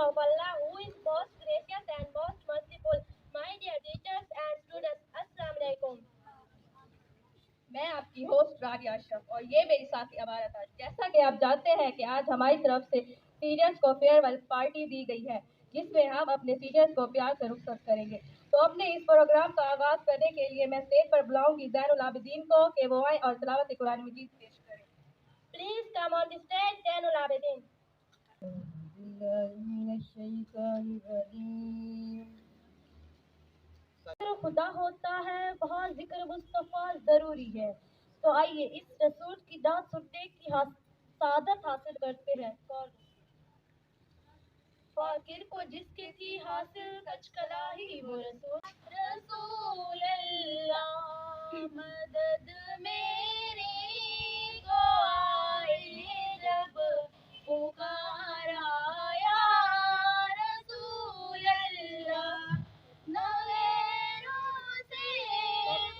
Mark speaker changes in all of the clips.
Speaker 1: of Allah, who is most gracious and most merciful. My dear teachers and students, Assalamu alaikum. मैं आपकी host Rabia Ashraf और ये मेरी साथी अमारा था। जैसा कि आप जानते हैं कि आज हमारी तरफ से सीनियर्स को फेयरवेल पार्टी दी गई है, जिसमें हम अपने सीनियर्स को प्यार से रुखसत करेंगे। तो अपने इस प्रोग्राम का आगाज करने के लिए मैं स्टेज पर बुलाऊंगी ज़ैनुल आबिदीन को कि वो आए और तिलावत कुरान मजीद पेश करें। Please come on the stage Zainul Abidin. खुदा होता है, बहुत जिक्र मुस्तफा जरूरी है। तो आइए इस रसूल की दात सुनने की सादत हासिल करते हैं। फाकिर को जिसके थी हासिल कचकला ही वो रसूल अल्लाह मदद मेरी को आए जब पुकारा या रसूल अल्लाह न गैरों से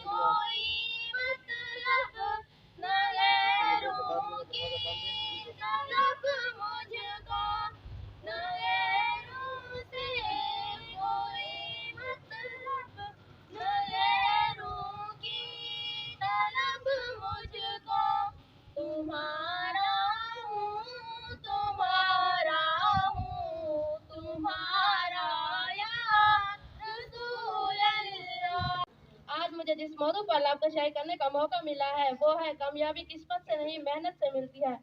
Speaker 1: कोई मतलब न गैरों की तलब मुझको न गैरों से कोई मतलब न गैरों की तलब मुझको तुम्हारा हूँ तुम्हारा हूँ तुम्हारा या रसूल अल्लाह। आज मुझे जिस मौजू पर लाभ शायरी करने का मौका मिला है वो है कामयाबी किस्मत से नहीं मेहनत से मिलती है।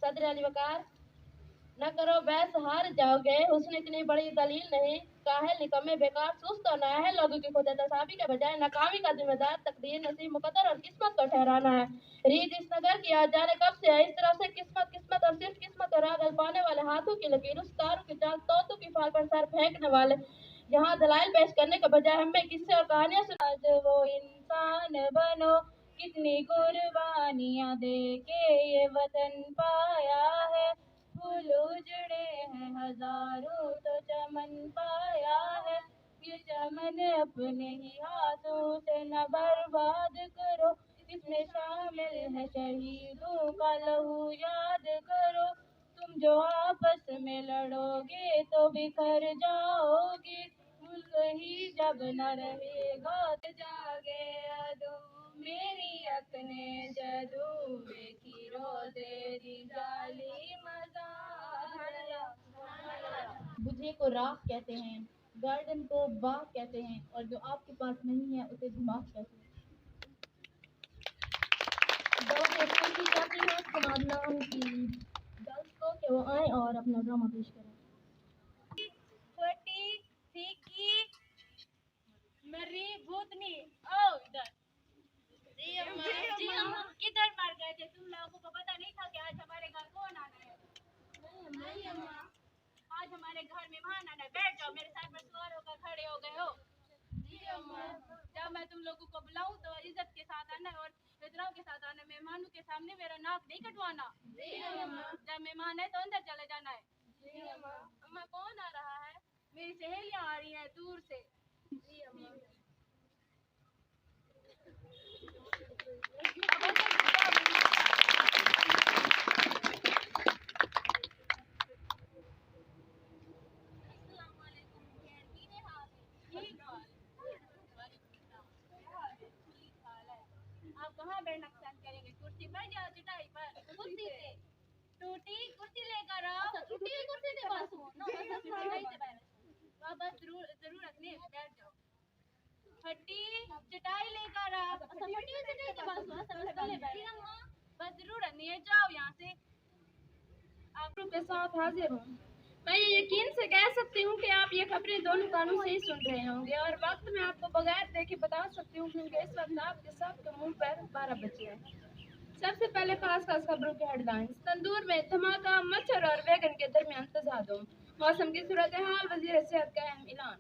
Speaker 1: सदर अली वकार न करो बहस हार जाओगे, उसने इतनी बड़ी दलील नहीं। काहे निकम्मे बेकार सुस्त और नाअहल लोगों की खुदा तसाबी के बजाय नाकामी का जिम्मेदार तकदीर नसीब मुकद्दर और किस्मत को ठहराना है। रीत इस नगर की आज जाने कब से है, इस तरह से किस्मत किस्मत और सिर्फ किस्मत और आगल पाने वाले हाथों की लकीर उस तारों की चाल तोतों की फाल पर सर फेंकने वाले यहाँ दलाइल पेश करने के बजाय हमें किस्से और कहानियां सुना। आज वो इंसान बनो कितनी कुर्बानियां दे के ये वतन पाया है। फूल उजड़े हैं हजारों तो चमन पाया है। ये चमन अपने ही हाथों से न बर्बाद करो, इसमें शामिल है शहीदों का लहू याद करो। तुम जो आपस में लड़ोगे तो बिखर जाओगे, मुल्क ही जब न रहेगा तो जागे अदो मेरी अपने जदू देखी रोज़े दी जाली बुझे को राख कहते हैं, गार्डन को बाग कहते हैं और जो आपके पास नहीं है उसे दिमाग कहते हैं। चाहती हूँ कुमार नाम की गर्ल्स को कि वो आए और अपना ड्रामा पेश करें। छोटी फीकी मरी भूतनी आओ इधर। जी अम्मा किधर मर गए थे? तुम लोगों को पता नहीं था कि आज हमारे घर कौन आना है? नहीं अम्मा, आज हमारे घर मेहमान आना है। बैठ जाओ, मेरे साथ पर सवार होकर खड़े हो गए हो। जी अम्मा, जब मैं तुम लोगों को बुलाऊं तो इज्जत के साथ आना और एहतराम के साथ आना। मेहमानों के सामने मेरा नाक नहीं कटवाना। जी अम्मा, जब मेहमान है तो अंदर चले जाना है। जी अम्मा। अम्मा कौन आ रहा है? मेरी सहेलियां आ रही हैं दूर से। जी अम्मा। आप कहाँ बैठना पसंद करेंगे? कुर्सी पर या चटाई पर? कुर्सी पे। टूटी कुर्सी लेकर आओ। टूटी हुई कुर्सी से बस हो बस जरूरत नहीं है, बैठ जाओ। फटी चटाई लेकर आओ। फटी हुई चटाई के पास बस जरूरत नहीं है, जाओ यहाँ से। आपके साथ हाजिर हूँ। मैं ये यकीन से कह सकती हूँ कि आप ये खबरें दोनों कानों से ही सुन रहे होंगे और वक्त में आपको बगैर देखे बता सकती हूँ क्योंकि इस वक्त आपके सबके मुंह पर 12 बजे हैं। सबसे पहले खास खबरों की हेडलाइंस। तंदूर में धमाका, मच्छर और वैगन के दरमियान तजादुम, मौसम की सूरत हाल, वजीर सेहत का अहम ऐलान।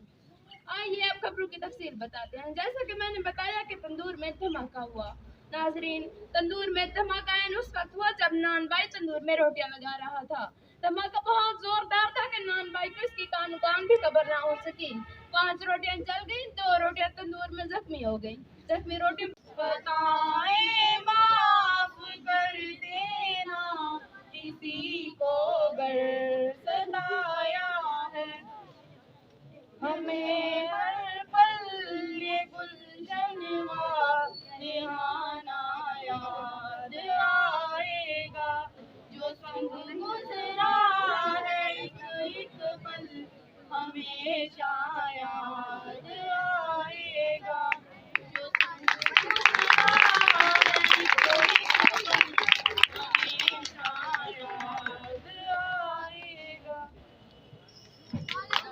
Speaker 1: आइए अब खबरों की तफसील बताते हैं। जैसा कि मैंने बताया कि तंदूर में धमाका हुआ। नाजरीन, तंदूर में धमाका उस वक्त हुआ जब नान भाई तंदूर में रोटियां लगा रहा था। धमाका बहुत जोरदार था कि नान भाई को इसकी काम भी खबर ना हो सकी। 5 रोटियां जल गई, 2 रोटियां तंदूर में जख्मी हो गई। जख्मी रोटी बताएं माफ कर देना किसी को अगर सताया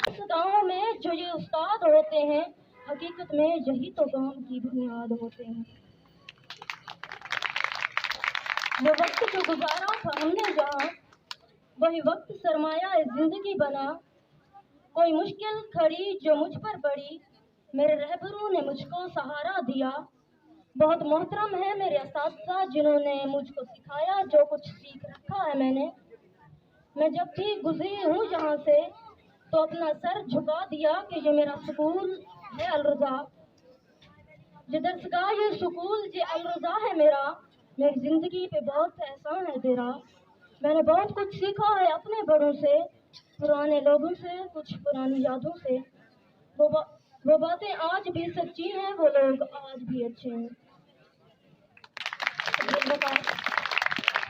Speaker 2: इस गाँव में जो ये उस्ताद होते हैं, हकीकत में यही तो काम की बुनियाद होते हैं। वो वक्त जो गुजारा था हमने जहाँ, वही वक्त सरमाया जिंदगी बना। कोई मुश्किल खड़ी जो मुझ पर पड़ी, मेरे रहबरों ने मुझको सहारा दिया। बहुत मोहतरम है मेरे असातिज़ा जिन्होंने मुझको सिखाया जो कुछ सीख रखा है मैंने। मैं जब भी गुजरी हूँ यहाँ से तो अपना सर झुका दिया कि ये मेरा स्कूल है अल-रज़ा। ये दरसगाह ये स्कूल ये अल-रज़ा है मेरा। मेरी जिंदगी पे बहुत एहसान है तेरा। मैंने बहुत कुछ सीखा है अपने बड़ों से, पुराने लोगों से, कुछ पुरानी यादों से। वो बातें आज भी सच्ची हैं, वो लोग आज भी अच्छे हैं।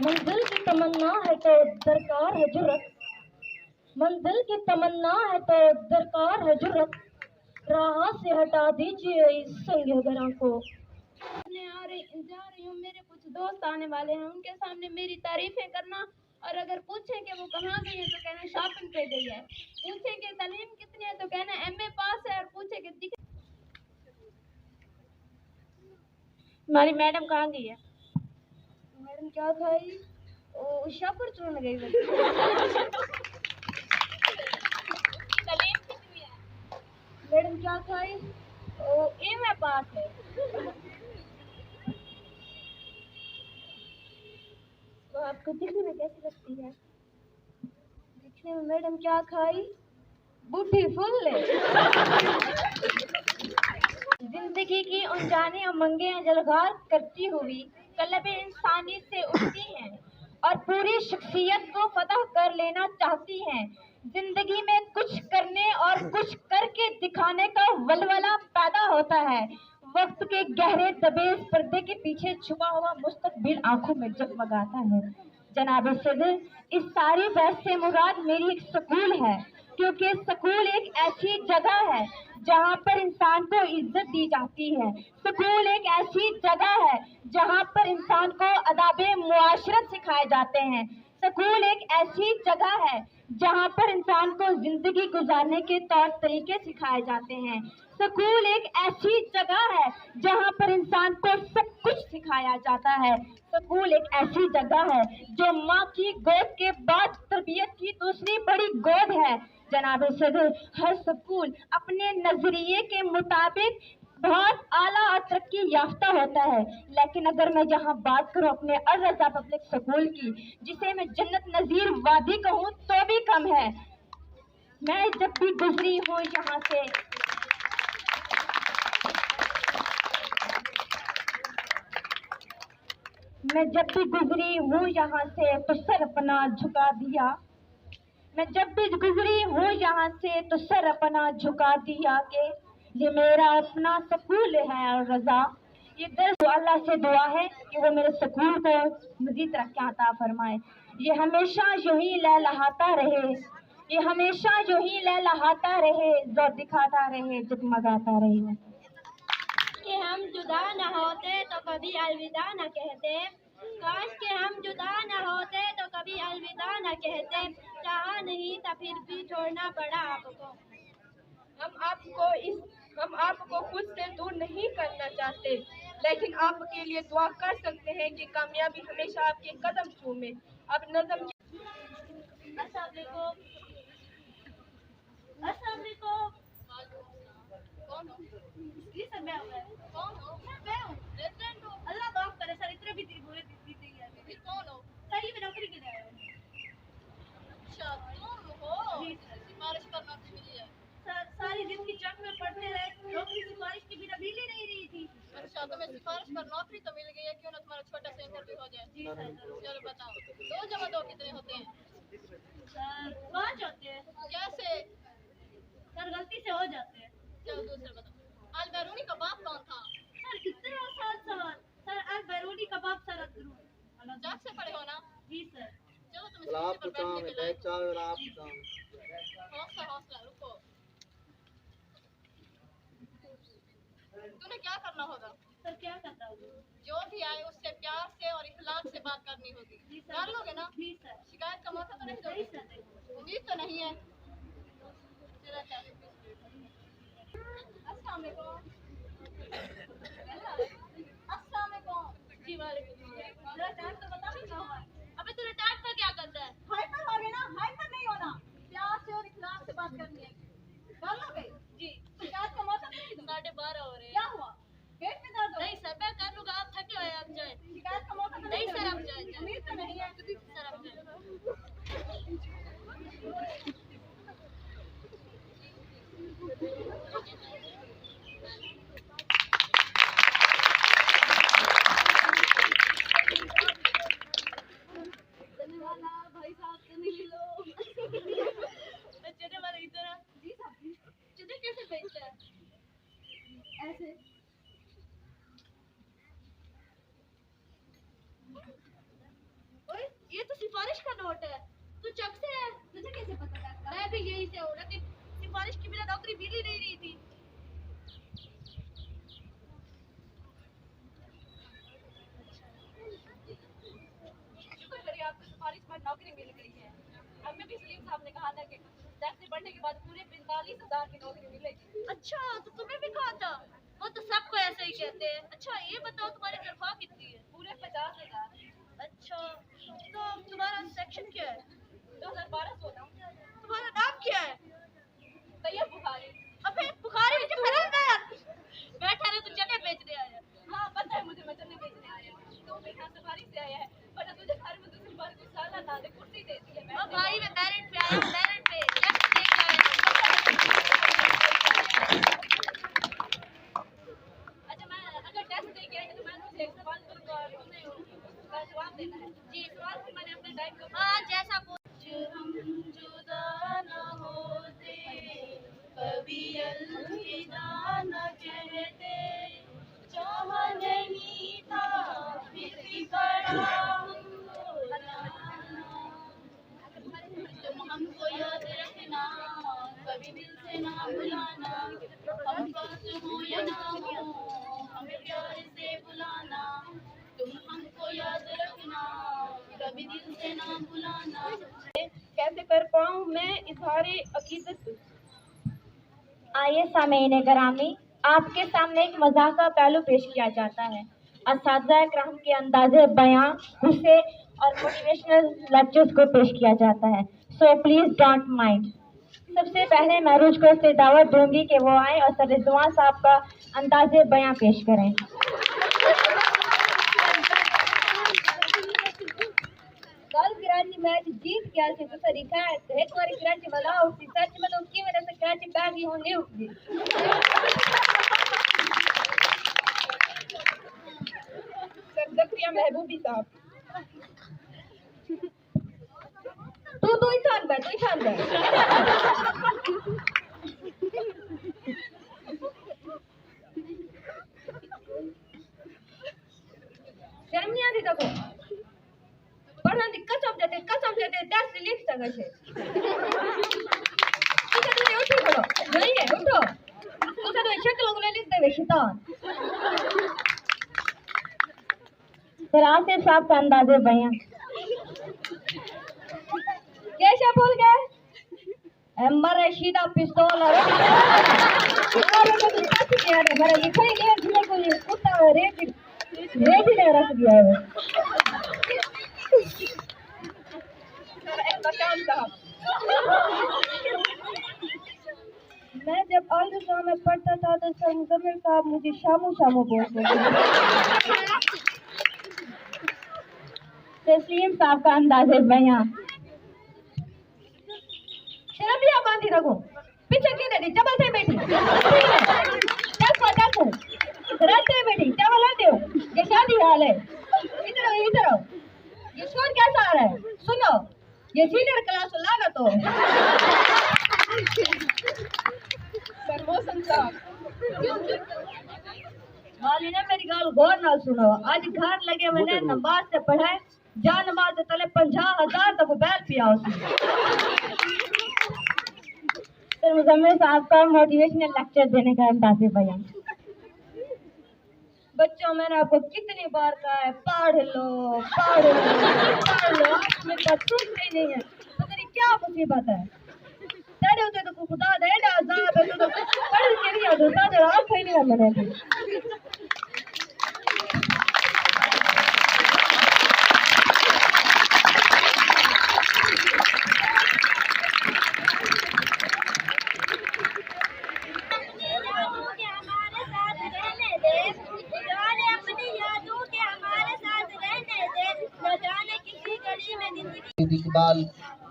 Speaker 2: मंजिल की तमन्ना है तो दरकार है जुर्रत, मंजिल की तमन्ना है तो दरकार है जुर्रत। राह से हटा दीजिए इस संगीगरा को।
Speaker 1: जा रही हूँ, मेरे कुछ दोस्त आने वाले हैं, उनके सामने मेरी तारीफें करना। और अगर पूछें कि वो कहाँ गई है तो कहना शॉपिंग पे गई है। पूछें कि तालीम कितनी है तो कहना एमए पास है। और पूछे कि हमारी मैडम कहाँ गई है, मैडम क्या खाई, ओ शापर चुन गई। तालीम कितनी है, मैडम क्या खाई, ओ एमए पास है। तो आपको दिखने में कैसी लगती है, दिखने में मैडम क्या खाई, ब्यूटीफुल है। जिंदगी की अनजाने उमंगें जलगार करती हुई कल्ब इंसानी से उठती हैं और पूरी शख्सियत को फतह कर लेना चाहती हैं। जिंदगी में कुछ करने और कुछ करके दिखाने का वलवला पैदा होता है। वक्त के गहरे दबे पर्दे के पीछे छुपा हुआ मुस्तकबिल आंखों में जगमगाता है। जनाब सदर, इस सारी बहस से मुराद मेरी एक स्कूल है, क्योंकि स्कूल एक ऐसी जगह है जहाँ पर इंसान को इज्जत दी जाती है। स्कूल एक ऐसी जगह है जहाँ पर इंसान को अदाबे मुआशरत सिखाए जाते हैं। स्कूल एक ऐसी जगह है जहाँ पर इंसान को जिंदगी गुजारने के तौर तरीके सिखाए जाते हैं। स्कूल एक ऐसी जगह है जहाँ पर इंसान को सब कुछ सिखाया जाता है। स्कूल एक ऐसी जगह है जो माँ की गोद के बाद तरबियत की दूसरी बड़ी गोद है। जनाब सदर, हर स्कूल अपने नजरिए के मुताबिक बहुत आला और तरक्की याफ्ता होता है, लेकिन अगर मैं यहाँ बात करूँ अपने अल-रज़ा पब्लिक स्कूल की, जिसे मैं जन्नत नजीर वादी कहूँ तो भी कम है। मैं जब भी गुजरी हूँ यहाँ से तो सर अपना झुका दिया। मैं जब भी गुजरी हूँ यहाँ से तो सर अपना झुका दिया कि ये मेरा अपना स्कूल है अल-रज़ा। ये दर्द अल्लाह से दुआ है कि वो मेरे स्कूल को मज़ीद तरक्कियां अता फरमाए। ये हमेशा यूं ही लहलहाता रहे, ये हमेशा यूं ही लहलहाता रहे, जो दिखाता रहे, जगमगाता रहे। कि हम जुदा न होते तो कभी अलविदा न कहते, काश के हम जुदा न होते तो कभी अलविदा न कहते। चाहा नहीं था फिर भी छोड़ना पड़ा आपको।
Speaker 3: हम आपको खुद से दूर नहीं करना चाहते, लेकिन आपके लिए दुआ कर सकते हैं कि कामयाबी हमेशा आपके कदम चूमे। अब नज़म
Speaker 1: अल्लाह माफ करे सर, इतने भी कौन हो सर, ये नौकरी के लिए अच्छा तुम हो, सिफारिश पर नौकरी मिली है सर। सारी जिंदगी जंग में पढ़ते रहे, नौकरी सिफारिश के बिना मिल ही नहीं रही थी। अच्छा तुम्हें सिफारिश पर नौकरी तो मिल गई है, क्यों ना तुम्हारा छोटा सा इंटरव्यू हो जाए। जी सर। चलो बताओ 2 जमा 2 कितने होते हैं सर? 5 होते हैं। कैसे सर? गलती से हो जाते हैं। चलो दूसरा बताओ, अल बैरूनी का बाप कौन था सर? कितने आसान सवाल सर। अल बैरूनी का बाप सर अब्दुल जाग से पढ़े हो ना? जी सर। चलो तुम
Speaker 4: आप तो काम है बैठ जाओ और आप काम
Speaker 1: हौसला हौसला रुको। तूने क्या करना होगा सर? क्या करता होगा? जो भी आए उससे प्यार से और इखलास से बात करनी होगी। कर लोगे ना? जी सर। शिकायत का मौका तो नहीं दोगे? उम्मीद तो नहीं है। करना चाहती हूँ। अस्सलाम वालेकुम। जी वालेकुम। जरा टाइम तो बता क्या हुआ है? अबे तूने टाइम पर क्या करता है? हाइपर हो गया ना, हाइपर नहीं होना। प्यार से और इखलास से बात करनी है। बोल लो भाई। जी। शिकायत का मौसम नहीं है। 12:30 हो रहे हैं। क्या हुआ? पेट में दर्द हो? नहीं सर, मैं कर लूंगा, आप थके हुए आप जाए। शिकायत का मौसम नहीं सर, आप जाए। उम्मीद तो नहीं है सर, आप जाए। भाई साहब चने लो। चने वाला इधर आ। जी साहब। चने कैसे बेचते हैं? ऐसे। ओए, ये तो सिफारिश का नोट है। तू चक से है? तुझे कैसे पता था? मैं भी यही से हूँ, लेकिन सिफारिश की बिना नौकरी मिल ही नहीं रही थी। शुक्र करिए आपको सिफारिश पर नौकरी मिल गई है। हमें भी सलीम साहब ने कहा था कि 10 से बढ़ने के बाद पूरे 45,000 की नौकरी मिलेगी। अच्छा, तो तुम्हें भी कहा था? वो तो सबको ऐसे ही कहते हैं। अच्छा, ये बताओ तुम्हारी तनख्वाह कितनी है? पूरे 50,000। अच्छा, तो तुम्हारा सेक्शन क्या है? 2012-16। तुम्हारा नाम क्या है? तैयब बुखारी। अबे बुखारी मुझे खराब ना यार। बैठा रहे, तू चने बेचने आया। हाँ पता है मुझे, मैं चने बेचने आया। तो मेरे यहाँ सफारी से आया है, वरना तुझे घर में दूसरी बार कोई साला ना दे, कुर्सी देती है। ओ भाई, मैं मेरिट पे आया हूँ, मेरिट पे। टेस्ट लेके आया हूँ। अच्छा, मैं अगर टेस्ट देके आई तो मैं तुझे एक सवाल करूँगा और तुम्हें उसका जवाब देना है। जी, सवाल से मैंने अपने टाइम को जैसा हम जुदा न होते, कभी अलविदा न कहते, चाह नहीं था फिर भी पड़ा हमको लाना। तुम हमको याद रखना, कभी दिल से ना भुलाना, हम पास हो या ना हो, हमें प्यार से बुलाना। तुम हमको याद रखना, कभी दिल से ना भुलाना।
Speaker 3: कैसे कर पाऊँ मैं इजहारे अकीदत?
Speaker 2: आइए सामीन करामी, आपके सामने एक मजाक का पहलू पेश किया जाता है। असातिज़ा इकराम के अंदाज़े बयां, गुस्से और मोटिवेशनल लेक्चर्स को पेश किया जाता है। So please don't mind. सबसे पहले मैं रुझ को इससे दावत दूंगी कि वो आए और सर रिजवान साहब का अंदाज़े बयां पेश करें।
Speaker 3: कल कराची मैच जीत गया थे तो तरीका है एक बार कराची वाला उसी सच में तो उसकी वजह से कराची बागी होने उठी। सर जकरिया महबूबी साहब, तू ही थान बे। शर्म नहीं आती तको? पढ़ना दी कसम देते टेस्ट लिख सके छे। तू तो उठी पड़ो, नहीं है उठो। तू तो शक्ल को लिख दे शैतान।
Speaker 2: फिर आसिफ साहब का अंदाज़े बयां।
Speaker 3: कैसे भूल गए? एम्बर रशीदा पिस्तौल और मेरा लिखा ही नहीं है को ये कुत्ता रेट ने रख दिया है। मैं जब आलूसा में पढ़ता था तो सर मुजम्मिल साहब मुझे शामू बोलते थे।
Speaker 2: तस्लीम साहब का अंदाज़े बयां।
Speaker 3: शर्मिया बांधी रखो, पीछे की नहीं चबल से बैठी। रस्ते बैठी चबल दो, ये शादी हाल है। इधर आओ। ये शोर कैसा आ रहा है? सुनो, ये सीनियर क्लास लागा तो। सरमोसन साहब, माली ने मेरी गाल गौर नाल सुनो। आज घर लगे मैंने नमाज से पढ़ाए, जा नमाज से तले 50,000 तक बैल पिया उसने।
Speaker 2: सर मुजम्मिल साहब का मोटिवेशनल लेक्चर देने का अंदाज़े बयां।
Speaker 3: बच्चों मैंने आपको कितनी बार कहा है पढ़ लो। मेरे पास सुनते ही नहीं है, पता नहीं क्या मुसीबत है। साढ़े होते तो खुदा दे आजाद तो पढ़ के नहीं होता जो आप ही नहीं मने
Speaker 4: इकबाल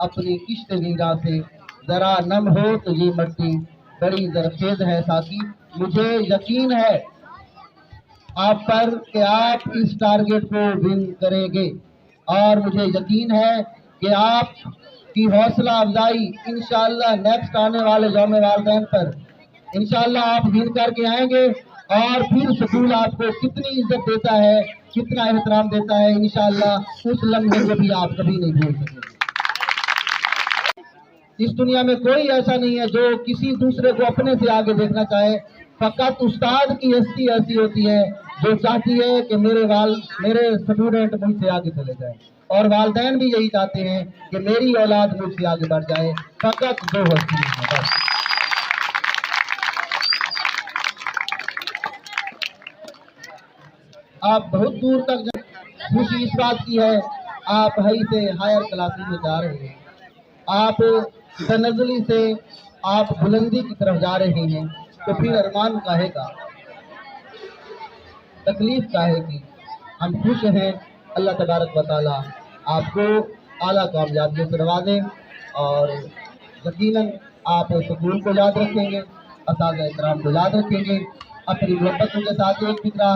Speaker 4: अपनी किश्त वीरा से जरा नम हो तो ये मट्टी बड़ी जरखेज है साथी। मुझे यकीन है आप पर कि आप इस टारगेट को विन करेंगे और मुझे यकीन है कि आप की हौसला अफजाई इंशाअल्लाह नेक्स्ट आने वाले यौम वालिदैन पर इंशाअल्लाह आप विन करके आएंगे और फिर स्कूल आपको कितनी इज्जत देता है, कितना एहतराम देता है, इंशाअल्लाह उस लम्हे को भी आप कभी नहीं भूल सकेंगे। इस दुनिया में कोई ऐसा नहीं है जो किसी दूसरे को अपने से आगे देखना चाहे। फकत उस्ताद की हस्ती ऐसी होती है जो चाहती है कि मेरे स्टूडेंट मुझसे आगे चले जाए और वालिदैन भी यही चाहते हैं कि मेरी औलाद मुझसे आगे बढ़ जाए। फकत दो हस्ती है बस। आप बहुत दूर तक खुशी इस बात की है आप हाई से हायर क्लासेस में जा रहे हैं, आप तनज़ली से आप बुलंदी की तरफ जा रहे हैं, तो फिर अरमान काहे का, तकलीफ काहे की। हम खुश हैं, अल्लाह तबारक व तआला आपको आला कामयाबियों से नवाजे और यकीनन आप स्कूल को याद रखेंगे, असातिज़ा इकराम को याद रखेंगे। अपनी मोहब्बतों के साथ एक फिक्रा